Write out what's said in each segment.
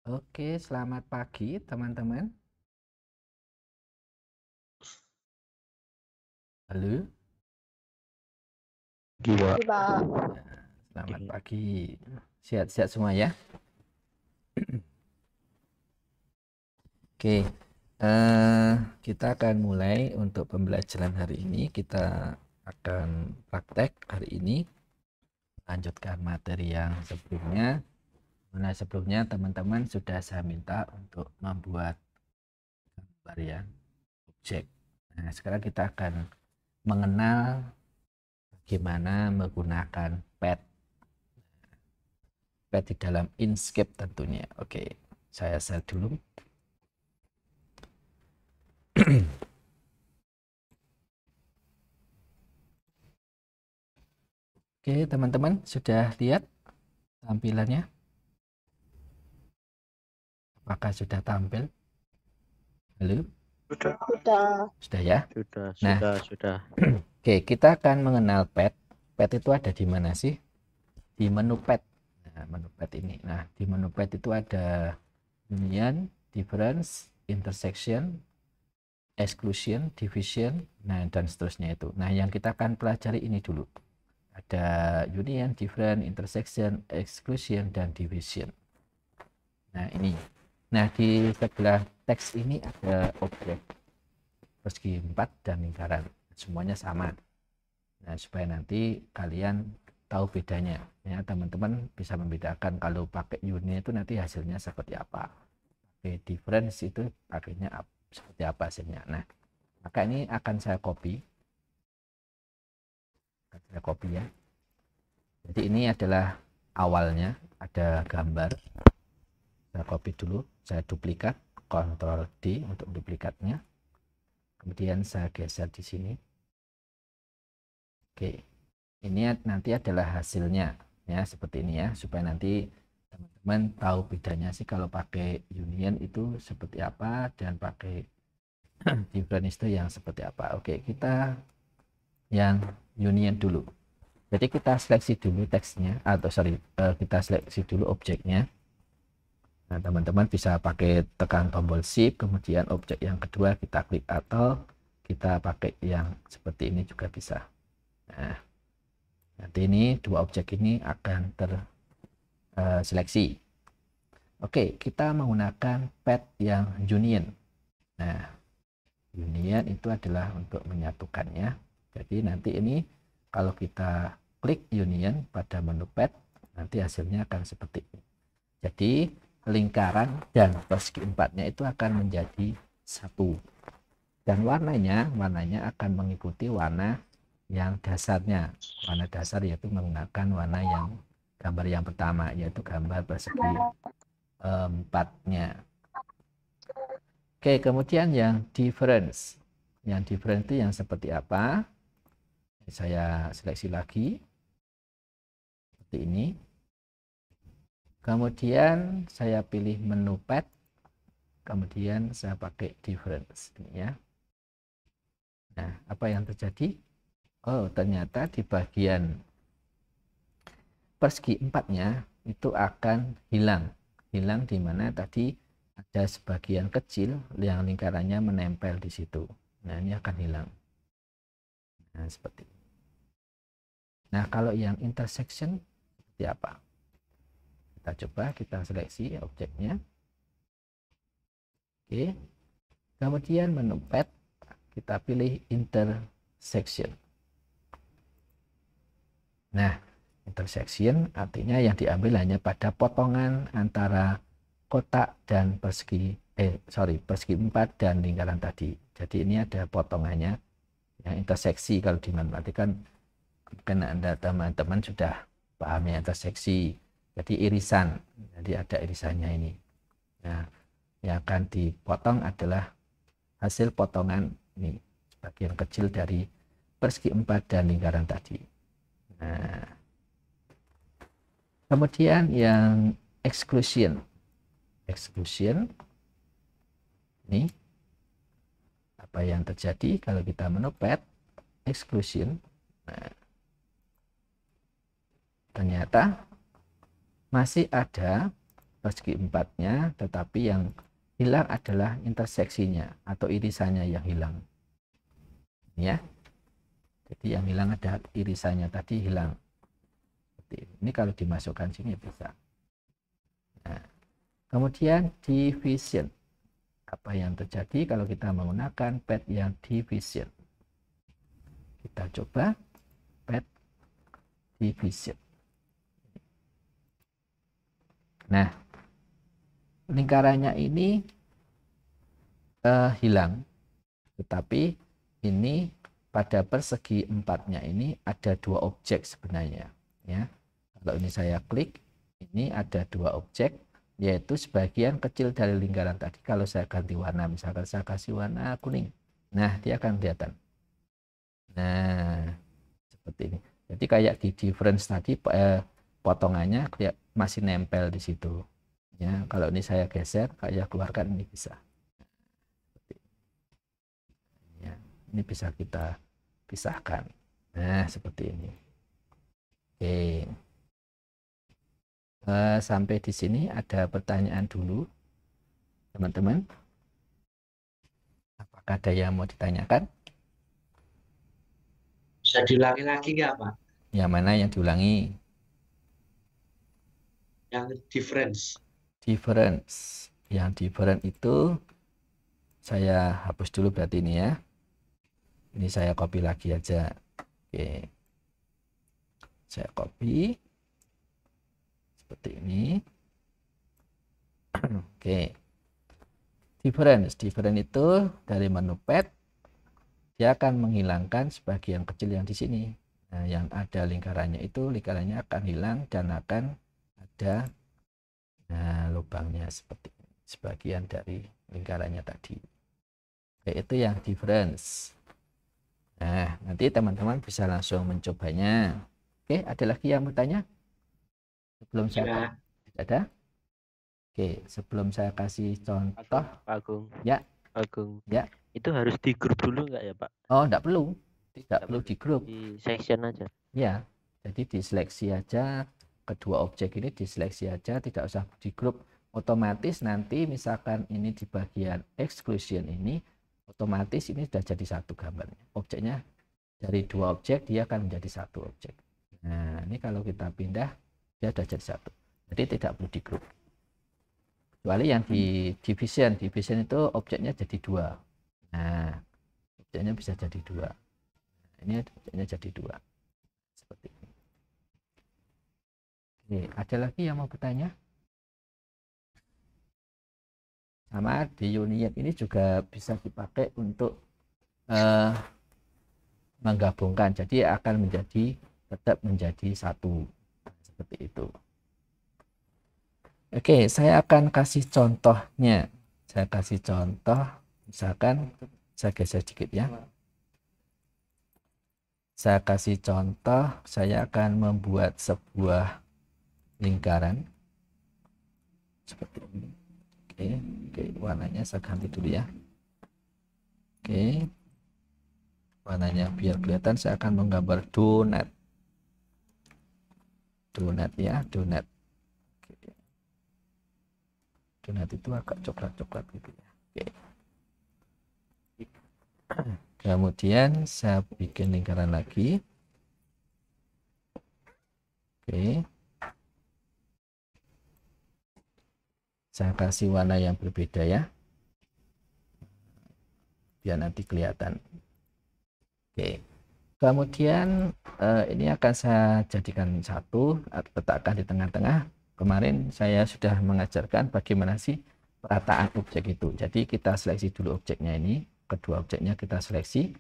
Oke, selamat pagi teman-teman. Halo, Gila. Pak. selamat pagi. Sehat-sehat semua ya. Oke, kita akan mulai untuk pembelajaran hari ini. Kita akan praktek hari ini, lanjutkan materi yang sebelumnya. Nah, sebelumnya teman-teman sudah saya minta untuk membuat gambar ya, objek. Nah, sekarang kita akan mengenal bagaimana menggunakan pad di dalam Inkscape tentunya. Oke, saya share dulu. Oke, teman-teman sudah lihat tampilannya? Apakah sudah tampil? Halo? Sudah ya? Nah, Sudah. oke, kita akan mengenal pad. Pad itu ada di mana sih? Di menu pad. Nah, menu pad ini. Nah, di menu pad itu ada union, difference, intersection, exclusion, division, nah dan seterusnya itu. Nah, yang kita akan pelajari ini dulu. Ada union, difference, intersection, exclusion, dan division. Nah, ini. Nah, di sebelah teks ini ada objek persegi 4 dan lingkaran. Semuanya sama. Nah, supaya nanti kalian tahu bedanya. Ya, teman-teman bisa membedakan kalau pakai union itu nanti hasilnya seperti apa. Pakai difference itu akhirnya seperti apa hasilnya. Nah, maka ini akan saya copy. Ya. Jadi ini adalah awalnya, ada gambar. Saya copy dulu, saya duplikat, Ctrl D untuk duplikatnya. Kemudian saya geser di sini. Oke, ini nanti adalah hasilnya ya, seperti ini ya, supaya nanti teman-teman tahu bedanya sih kalau pakai union itu seperti apa dan pakai difference itu yang seperti apa. Oke, kita yang union dulu. Jadi kita seleksi dulu teksnya, atau kita seleksi dulu objeknya. Nah, teman-teman bisa pakai tekan tombol shift, kemudian objek yang kedua kita klik, atau kita pakai yang seperti ini juga bisa. Nah, nanti ini dua objek ini akan terseleksi. Oke, kita menggunakan pad yang union. Nah, union itu adalah untuk menyatukannya. Jadi nanti ini kalau kita klik union pada menu pad, nanti hasilnya akan seperti ini. Jadi lingkaran dan persegi empatnya itu akan menjadi satu. Dan warnanya akan mengikuti warna yang dasarnya. Warna dasar yaitu menggunakan warna yang gambar yang pertama, yaitu gambar persegi empatnya. Oke, kemudian yang difference. Yang difference itu yang seperti apa? Saya seleksi lagi. Seperti ini. Kemudian saya pilih menu pad. Kemudian saya pakai difference. Ini ya. Nah, apa yang terjadi? Oh, ternyata di bagian persegi empatnya itu akan hilang. Hilang di mana tadi ada sebagian kecil yang lingkarannya menempel di situ. Nah, ini akan hilang. Nah, seperti ini. Nah, kalau yang intersection seperti apa? Kita coba, kita seleksi objeknya. Oke. Kemudian menu pad, kita pilih intersection. Nah, intersection artinya yang diambil hanya pada potongan antara kotak dan persegi empat dan lingkaran tadi. Jadi ini ada potongannya, yang interseksi. Kalau di matematika mungkin Anda teman-teman sudah paham ya, interseksi. Jadi irisan, jadi ada irisannya ini. Nah, yang akan dipotong adalah hasil potongan ini, sebagian kecil dari persegi empat dan lingkaran tadi. Nah, kemudian yang exclusion ini apa yang terjadi kalau kita menu pad exclusion. Nah, ternyata masih ada persegi empatnya, tetapi yang hilang adalah interseksinya atau irisannya yang hilang. Ya. Jadi yang hilang ada irisannya tadi hilang. Ini kalau dimasukkan sini bisa. Nah, kemudian division. Apa yang terjadi kalau kita menggunakan pad yang division? Kita coba pad division. Nah, lingkarannya ini hilang, tetapi ini pada persegi empatnya ini ada dua objek sebenarnya. Ya, kalau ini saya klik, ini ada dua objek, yaitu sebagian kecil dari lingkaran tadi. Kalau saya ganti warna, misalkan saya kasih warna kuning, nah dia akan kelihatan. Nah, seperti ini. Jadi kayak di difference tadi, potongannya masih nempel di situ. Ya, kalau ini saya geser, kayak keluarkan, ini bisa. Ya, ini bisa kita pisahkan. Nah, seperti ini. Oke. Sampai di sini ada pertanyaan dulu, teman-teman. Apakah ada yang mau ditanyakan? Bisa diulangi lagi nggak, Pak? Yang mana yang diulangi? Yang difference. Difference. Yang different itu saya hapus dulu berarti ini ya. Ini saya copy lagi aja. Oke. Saya copy. Seperti ini. Oke. Difference itu dari menu pad, dia akan menghilangkan sebagian kecil yang di sini. Nah, yang ada lingkarannya itu, lingkarannya akan hilang dan akan ada lubangnya seperti ini, sebagian dari lingkarannya tadi. Oke, itu yang difference. Nah, nanti teman-teman bisa langsung mencobanya. Oke, ada lagi yang bertanya? Sebelum saya ada? Oke, sebelum saya kasih contoh. Pak Agung. Ya. Pak Agung. Ya. Itu harus di grup dulu nggak ya, Pak? Oh, enggak perlu. Tidak perlu di grup. Di section aja. Ya, jadi diseleksi aja. Kedua objek ini diseleksi aja, tidak usah di grup. Otomatis nanti misalkan ini di bagian exclusion ini, otomatis ini sudah jadi satu gambarnya. Objeknya dari dua objek, dia akan menjadi satu objek. Nah, ini kalau kita pindah, dia sudah jadi satu. Jadi tidak perlu di grup. Kecuali yang di division itu objeknya jadi dua. Nah, objeknya bisa jadi dua. Nah, ini objeknya jadi dua. Seperti ini. Oke, ada lagi yang mau bertanya? Sama di union ini juga bisa dipakai untuk menggabungkan. Jadi akan tetap menjadi satu. Seperti itu. Oke, saya akan kasih contohnya. Saya kasih contoh, misalkan saya geser sedikit ya. Saya kasih contoh, saya akan membuat sebuah lingkaran seperti ini. Oke, warnanya saya ganti dulu ya. Oke, warnanya biar kelihatan, saya akan menggambar donat. Donat ya, donat. Donat itu agak coklat-coklat gitu ya. Oke. Kemudian saya bikin lingkaran lagi. Oke. Saya kasih warna yang berbeda ya. Biar nanti kelihatan. Oke. Kemudian ini akan saya jadikan satu, letakkan di tengah-tengah. Kemarin saya sudah mengajarkan bagaimana sih perataan objek itu. Jadi kita seleksi dulu objeknya ini, kedua objeknya kita seleksi.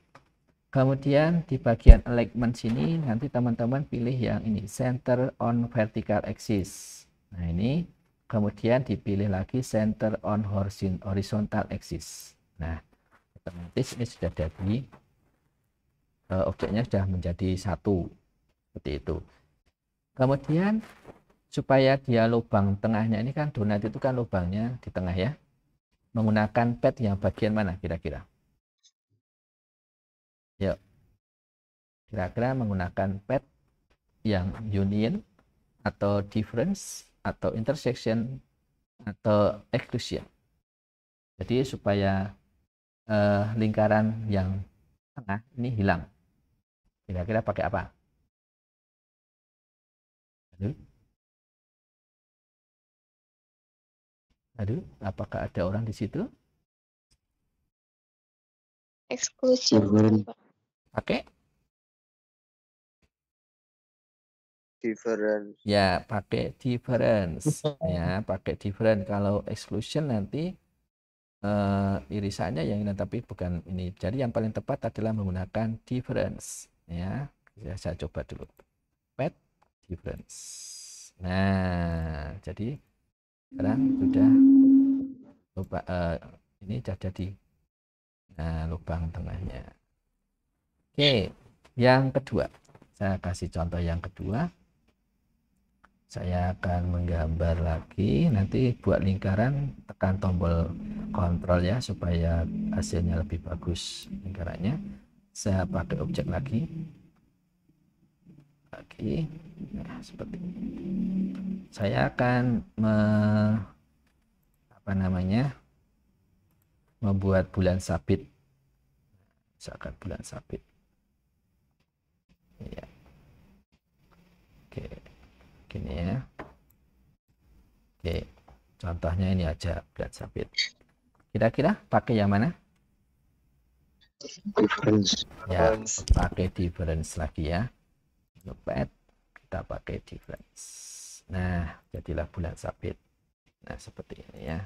Kemudian di bagian alignment sini nanti teman-teman pilih yang ini, center on vertical axis. Nah ini, kemudian dipilih lagi center on horizontal axis. Nah, otomatis ini sudah jadi objeknya sudah menjadi satu seperti itu. Kemudian supaya dia lubang tengahnya ini kan donat itu kan lubangnya di tengah ya, menggunakan pad yang bagian mana kira-kira? Yuk, kira-kira menggunakan pad yang union atau difference atau intersection atau exclusion. Jadi supaya lingkaran yang tengah ini hilang, kira-kira pakai apa? Aduh, apakah ada orang di situ? Exclusion, Pak. Pakai? Difference. Ya, pakai difference. Ya, pakai difference. Kalau exclusion nanti irisannya yang ini, tapi bukan ini. Jadi yang paling tepat adalah menggunakan difference. Ya, saya coba dulu. Pet difference. Nah, jadi sekarang sudah ini sudah jadi. Nah, lubang tengahnya. Oke, yang kedua. Saya kasih contoh yang kedua. Saya akan menggambar lagi, nanti buat lingkaran, tekan tombol kontrol ya, supaya hasilnya lebih bagus lingkarannya. Saya pakai objek lagi. Nah, seperti ini. Saya akan membuat bulan sabit, misalkan bulan sabit. Ya. Oke. Gini ya. Oke, contohnya ini aja bulan sabit. Kira-kira pakai yang mana? Difference. Ya, pakai difference lagi ya. Notepad, kita pakai difference. Nah, jadilah bulan sabit. Nah, seperti ini ya.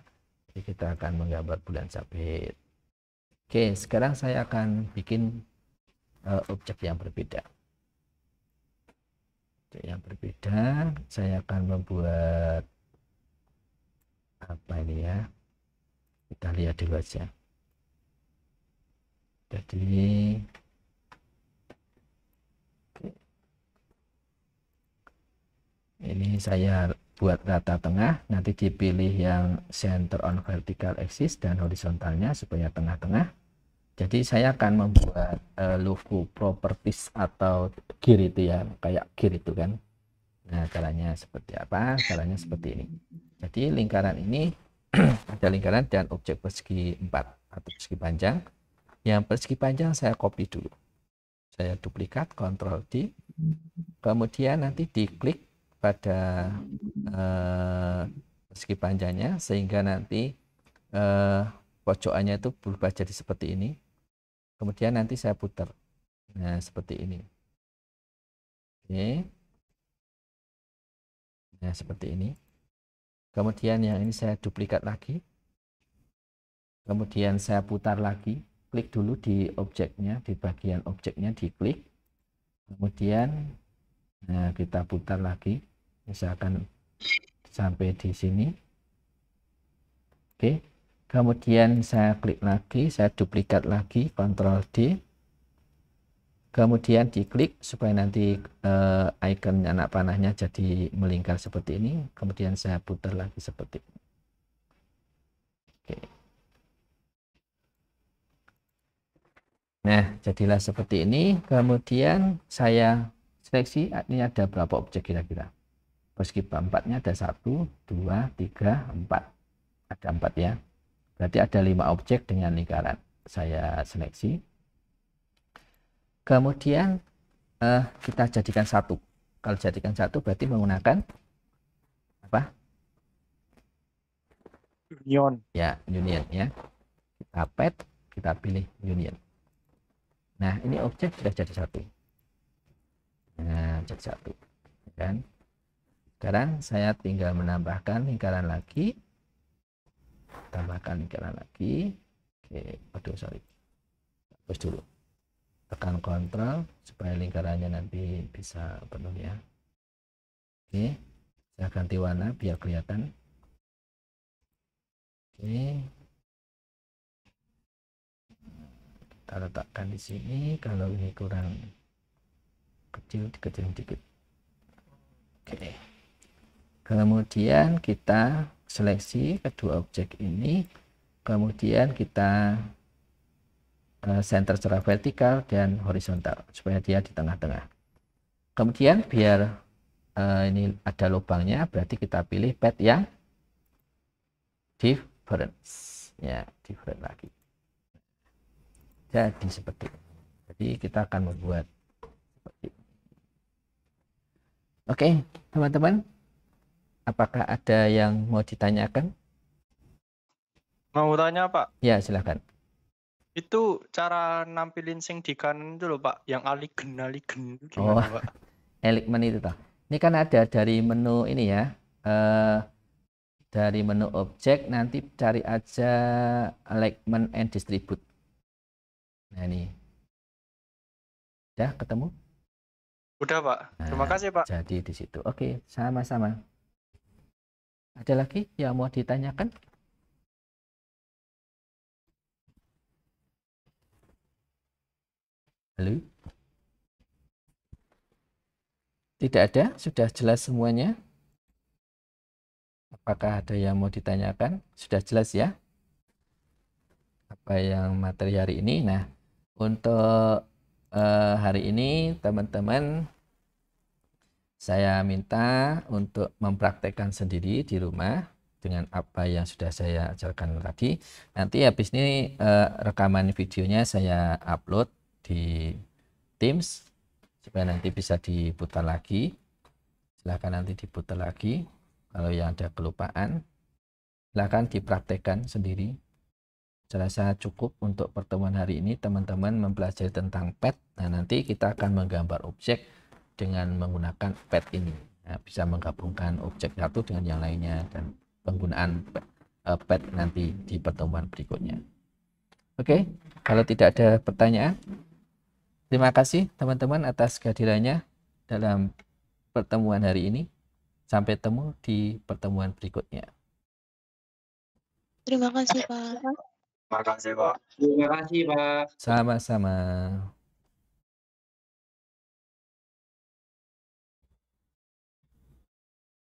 Jadi kita akan menggambar bulan sabit. Oke, sekarang saya akan bikin objek yang berbeda. Saya akan membuat apa ini ya, kita lihat dulu aja. Jadi ini saya buat rata tengah, nanti dipilih yang center on vertical axis dan horizontalnya supaya tengah-tengah. Jadi saya akan membuat logo properties atau gear itu ya, kayak gear itu kan. Nah, caranya seperti apa? Caranya seperti ini. Jadi lingkaran ini ada lingkaran dan objek persegi 4 atau persegi panjang. Yang persegi panjang saya copy dulu. Saya duplikat, Ctrl D. Kemudian nanti diklik pada persegi panjangnya sehingga nanti pojokannya itu berubah jadi seperti ini. Kemudian nanti saya putar. Nah, seperti ini. Oke. Nah, seperti ini. Kemudian yang ini saya duplikat lagi. Kemudian saya putar lagi. Klik dulu di objeknya, di bagian objeknya diklik. Kemudian nah, kita putar lagi. Misalkan sampai di sini. Oke. Kemudian saya klik lagi, saya duplikat lagi, Ctrl D. Kemudian diklik supaya nanti icon anak panahnya jadi melingkar seperti ini. Kemudian saya putar lagi seperti ini. Oke. Nah, jadilah seperti ini. Kemudian saya seleksi, ini ada berapa objek kira-kira. Persegi 4-nya ada 1, 2, 3, 4. Ada 4 ya. Berarti ada 5 objek dengan lingkaran. Saya seleksi. Kemudian kita jadikan satu. Kalau jadikan satu berarti menggunakan apa? Union. Ya, union ya. Kita pet, kita pilih union. Nah, ini objek sudah jadi satu. Nah, jadi satu. Kan? Sekarang saya tinggal menambahkan lingkaran lagi. Tambahkan lingkaran lagi. Oke, aduh sorry, hapus dulu, tekan kontrol supaya lingkarannya nanti bisa penuh ya. Oke, saya ganti warna biar kelihatan. Oke, kita letakkan di sini. Kalau ini kurang kecil, dikecilin dikit. Oke, kemudian kita seleksi kedua objek ini, kemudian kita center secara vertikal dan horizontal supaya dia di tengah-tengah. Kemudian biar ini ada lubangnya, berarti kita pilih pad yang difference. Ya, different lagi. Jadi seperti ini. Jadi kita akan membuat seperti ini. Oke, teman-teman. Apakah ada yang mau ditanyakan? Mau tanya Pak, Ya, silakan. itu cara nampilin sing di kanan itu loh Pak, yang aligen itu Oh, gimana Pak? element itu toh. Ini kan ada dari menu ini ya. Dari menu objek nanti cari aja alignment and distribute. Nah, ini. Udah ketemu? Udah Pak, terima Nah, kasih Pak. jadi di situ. Oke, sama-sama. Ada lagi yang mau ditanyakan? Halo? Tidak ada? Sudah jelas semuanya? Apakah ada yang mau ditanyakan? Sudah jelas ya? Apa yang materi hari ini? Nah, untuk hari ini teman-teman saya minta untuk mempraktekkan sendiri di rumah dengan apa yang sudah saya ajarkan tadi. Nanti habis ini rekaman videonya saya upload di Teams supaya nanti bisa diputar lagi. Silahkan nanti diputar lagi. Kalau yang ada kelupaan, silahkan dipraktekkan sendiri. Saya rasa cukup untuk pertemuan hari ini teman-teman mempelajari tentang pet. Nah, nanti kita akan menggambar objek dengan menggunakan pet ini. Nah, bisa menggabungkan objek satu dengan yang lainnya dan penggunaan pet nanti di pertemuan berikutnya. Oke, kalau tidak ada pertanyaan, terima kasih teman-teman atas kehadirannya dalam pertemuan hari ini. Sampai temu di pertemuan berikutnya. Terima kasih, Pak. Terima kasih Pak. Terima kasih, Pak. Sama-sama.